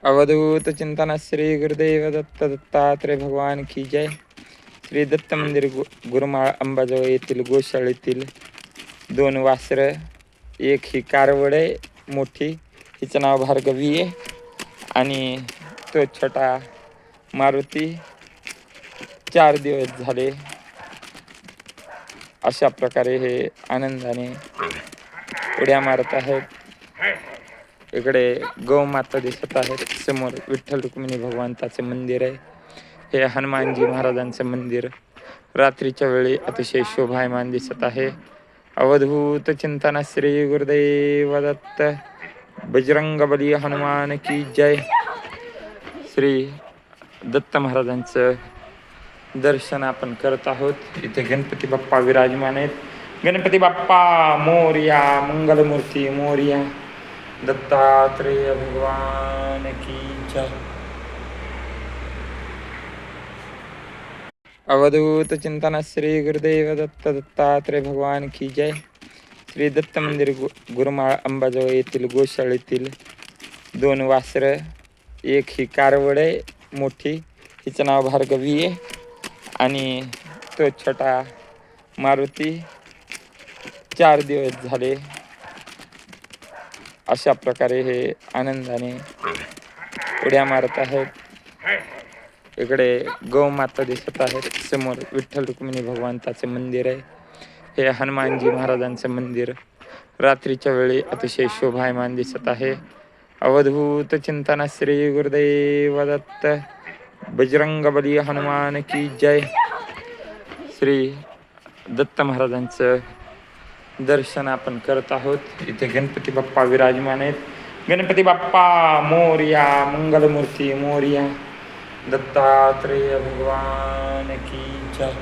अवधूत चिंतन श्री गुरुदेव दत्त दत्तात्रय भगवान की जय. श्री दत्त मंदिर गुरुमाळ अंबाजवळ येथील गोशाळेतील 2 वासरं, एक ही कारवड आहे मोठी, हिचं नाव भार्गवी आहे, आणि तो छोटा मारुती. 4 दिवस झाले अशा प्रकारे हे आनंदाने उड्या मारत आहेत. इकडे गौमाता दिसत आहेत. समोर विठ्ठल रुक्मिणी भगवंताचे मंदिर आहे. हे हनुमानजी महाराजांचं मंदिर रात्रीच्या वेळी अतिशय शोभायमान दिसत आहे. अवधूत चिंतन श्री गुरुदेव दत्त बजरंगबली हनुमान की जय. श्री दत्त महाराजांचं दर्शन आपण करत आहोत. इथे गणपती बाप्पा विराजमान आहेत. गणपती बाप्पा मोरया, मंगलमूर्ती मोरया, दत्तात्रेय भगवान की जय. अवधूत चिंतन श्री गुरुदेव दत्त दत्तात्रेय भगवान की जय. श्री दत्त मंदिर गुरुमाळ अंबाजवळ येथील गोशाळेतील 2 वासरं, एक ही कारवड आहे मोठी, हिचं नाव भार्गवी आहे, आणि तो छोटा मारुती. 4 दिवस झाले अशा प्रकारे हे आनंदाने उड्या मारत आहेत. इकडे गौमाता दिसत आहेत. समोर विठ्ठल रुक्मिणी भगवंताचे मंदिर आहे. हे हनुमानजी महाराजांचं मंदिर रात्रीच्या वेळी अतिशय शोभायमान दिसत आहे. अवधूत चिंतन श्री गुरुदेव दत्त बजरंगबली हनुमान की जय. श्री दत्त महाराजांचं दर्शन आपण करत आहोत. इथे गणपती बाप्पा विराजमान आहेत. गणपती बाप्पा मोरया, मंगलमूर्ती मोरया, दत्तात्रेय भगवान की जय.